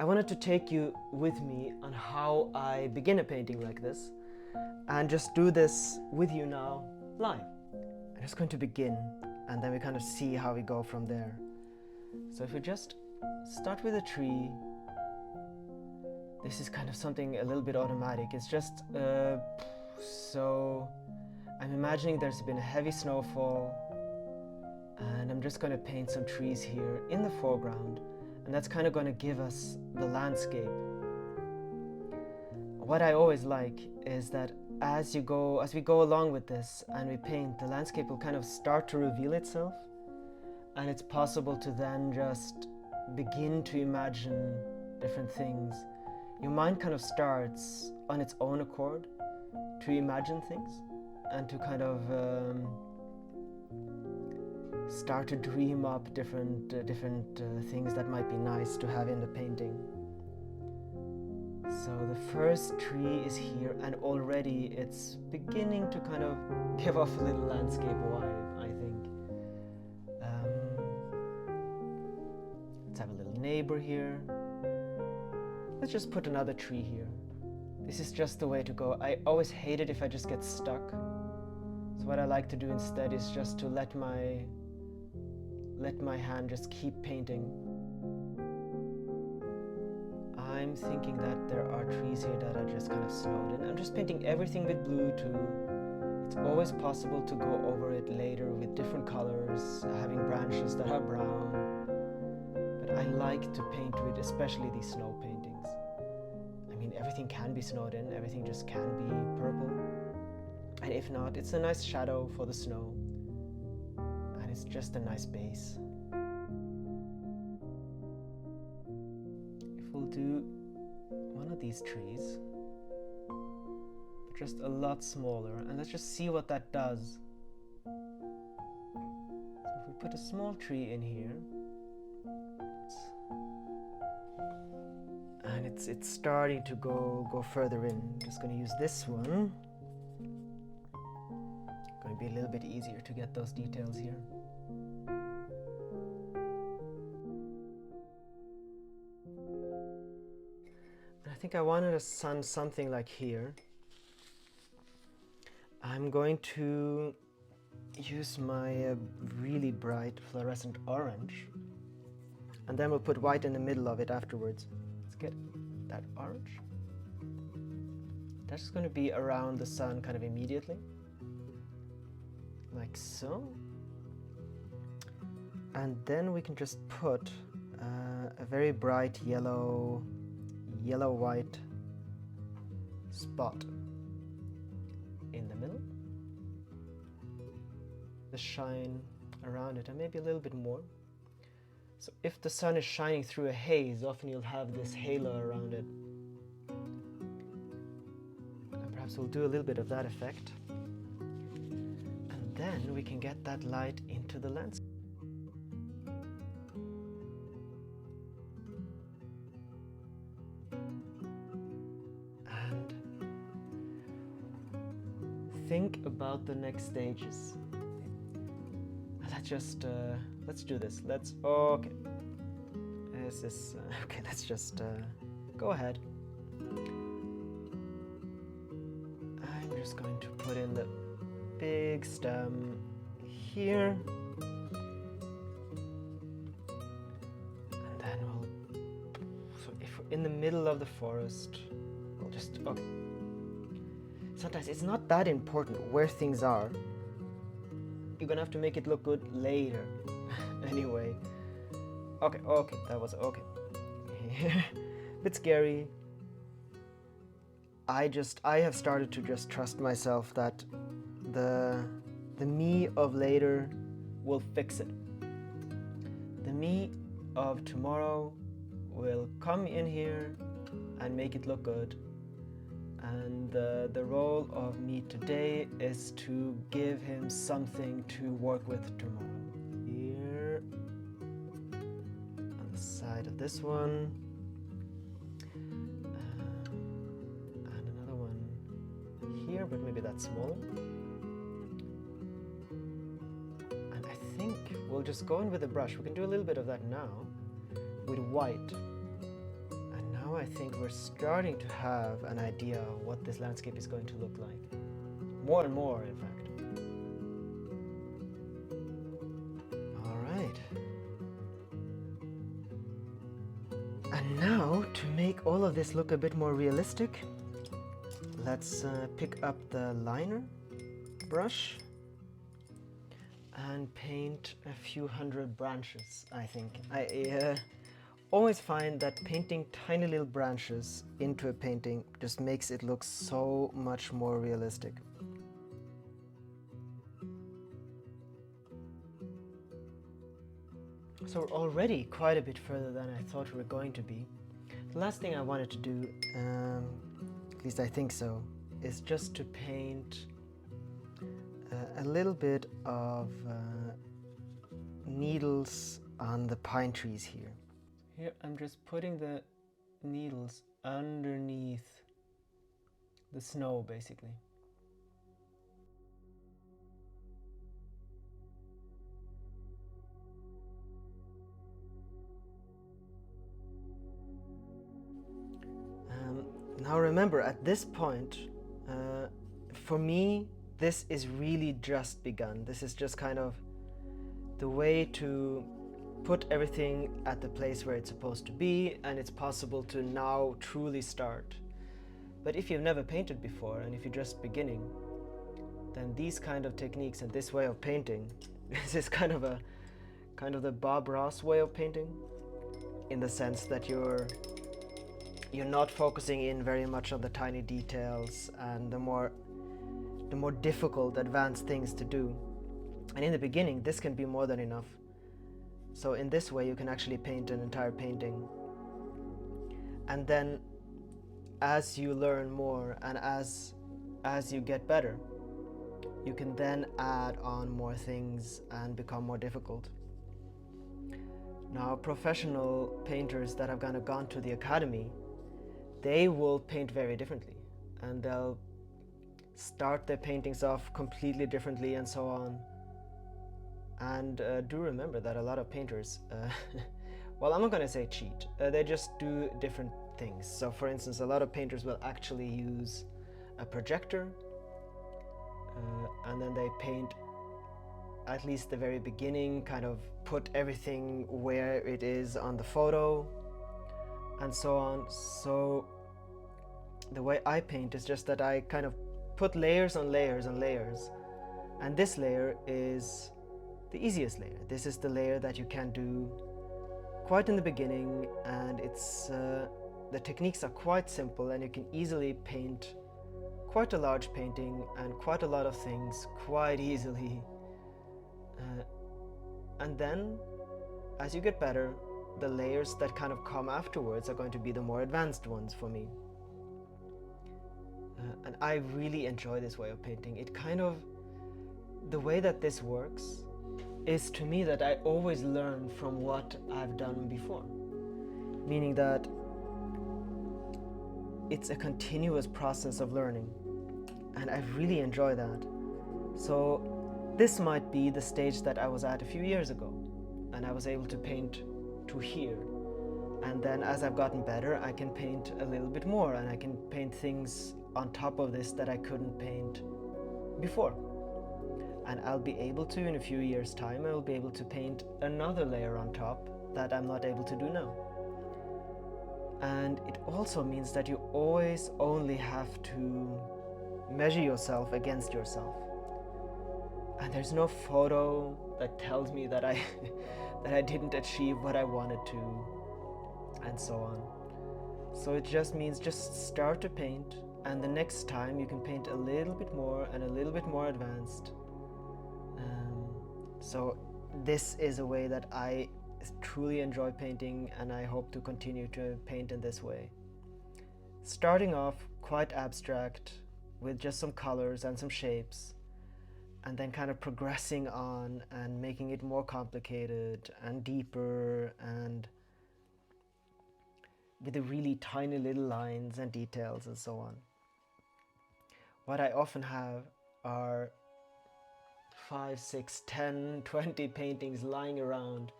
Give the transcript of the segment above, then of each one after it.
I wanted to take you with me on how I begin a painting like this and just do this with you now live. I'm just going to begin and then we kind of see how we go from there. So if we just start with a tree, this is kind of something a little bit automatic. It's just, so I'm imagining there's been a heavy snowfall and I'm just going to paint some trees here in the foreground, and that's kind of going to give us the landscape. What I always like is that as we go along with this and we paint, the landscape will kind of start to reveal itself, and it's possible to then just begin to imagine different things. Your mind kind of starts on its own accord to imagine things and to kind of start to dream up different things that might be nice to have in the painting. So the first tree is here, and already it's beginning to kind of give off a little landscape vibe, I think. Let's have a little neighbor here. Let's just put another tree here. This is just the way to go. I always hate it if I just get stuck. So what I like to do instead is just to let my hand just keep painting. I'm thinking that there are trees here that are just kind of snowed in. I'm just painting everything with blue too. It's always possible to go over it later with different colors, having branches that are brown. But I like to paint with especially these snow paintings. I mean, everything can be snowed in, everything just can be purple. And if not, it's a nice shadow for the snow. And it's just a nice base. If we'll do one of these trees, but just a lot smaller, and let's just see what that does. So if we put a small tree in here, and it's starting to go further in. I'm just going to use this one. Going to be a little bit easier to get those details here. I think I wanted a sun something like here. I'm going to use my really bright fluorescent orange, and then we'll put white in the middle of it afterwards. Let's get that orange. That's going to be around the sun kind of immediately, like so. And then we can just put a very bright yellow-white spot in the middle. The shine around it, and maybe a little bit more. So if the sun is shining through a haze, often you'll have this halo around it. And perhaps we'll do a little bit of that effect. And then we can get that light into the landscape. And think about the next stages. Let's do this. Okay. Okay, let's just go ahead. I'm just going to put in the big stem here. And then so if we're in the middle of the forest, we'll just, okay. Sometimes it's not that important where things are. You're gonna have to make it look good later. Anyway. Okay, that was okay. Bit scary. I have started to just trust myself that the me of later will fix it. The me of tomorrow will come in here and make it look good. And the role of me today is to give him something to work with tomorrow. Here, on the side of this one, and another one here, but maybe that's smaller. And I think we'll just go in with a brush. We can do a little bit of that now with white. think we're starting to have an idea of what this landscape is going to look like. More and more, in fact. All right. And now, to make all of this look a bit more realistic, let's pick up the liner brush and paint a few hundred branches, I think. I always find that painting tiny little branches into a painting just makes it look so much more realistic. So we're already quite a bit further than I thought we were going to be. The last thing I wanted to do, at least I think so, is just to paint a little bit of needles on the pine trees here. Here I'm just putting the needles underneath the snow, basically. Now remember, at this point, for me, this is really just begun. This is just kind of the way to put everything at the place where it's supposed to be, and it's possible to now truly start. But if you've never painted before, and if you're just beginning, then these kind of techniques and this way of painting, this is kind of the Bob Ross way of painting, in the sense that you're not focusing in very much on the tiny details and the more difficult advanced things to do. And in the beginning, this can be more than enough. So in this way, you can actually paint an entire painting. And then as you learn more and as you get better, you can then add on more things and become more difficult. Now, professional painters that have kind of gone to the academy, they will paint very differently, and they'll start their paintings off completely differently and so on. And do remember that a lot of painters, well, I'm not going to say cheat, they just do different things. So for instance, a lot of painters will actually use a projector, and then they paint at least the very beginning, kind of put everything where it is on the photo, and so on. So the way I paint is just that I kind of put layers on layers on layers, and this layer is the easiest layer. This is the layer that you can do quite in the beginning, and it's the techniques are quite simple, and you can easily paint quite a large painting and quite a lot of things quite easily. And then as you get better, the layers that kind of come afterwards are going to be the more advanced ones for me. And I really enjoy this way of painting. It kind of, the way that this works is to me that I always learn from what I've done before. Meaning that it's a continuous process of learning. And I really enjoy that. So this might be the stage that I was at a few years ago, and I was able to paint to here. And then as I've gotten better, I can paint a little bit more, and I can paint things on top of this that I couldn't paint before. And I'll be able to, in a few years' time, I'll be able to paint another layer on top that I'm not able to do now. And it also means that you always only have to measure yourself against yourself. And there's no photo that tells me that I that I didn't achieve what I wanted to, and so on. So it just means just start to paint, and the next time you can paint a little bit more and a little bit more advanced. So this is a way that I truly enjoy painting, and I hope to continue to paint in this way. Starting off quite abstract with just some colors and some shapes, and then kind of progressing on and making it more complicated and deeper, and with the really tiny little lines and details and so on. What I often have are 5, 6, 10, 20 paintings lying around,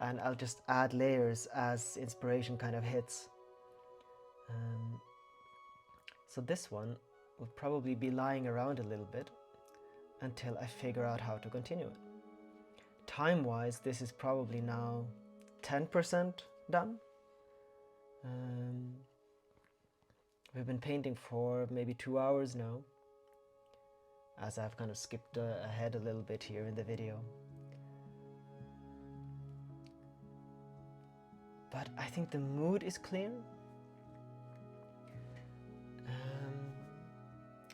and I'll just add layers as inspiration kind of hits. So this one will probably be lying around a little bit until I figure out how to continue it. Time-wise, this is probably now 10% done. We've been painting for maybe 2 hours now, as I've kind of skipped ahead a little bit here in the video. But I think the mood is clear.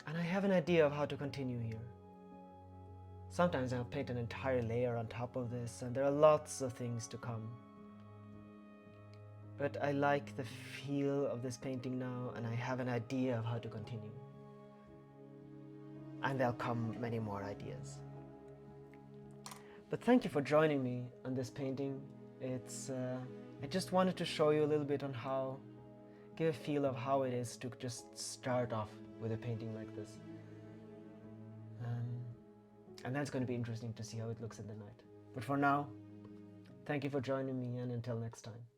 And I have an idea of how to continue here. Sometimes I'll paint an entire layer on top of this, and there are lots of things to come. But I like the feel of this painting now, and I have an idea of how to continue. And there'll come many more ideas. But thank you for joining me on this painting. I just wanted to show you a little bit on how, give a feel of how it is to just start off with a painting like this. And that's going to be interesting to see how it looks in the night. But for now, thank you for joining me, and until next time.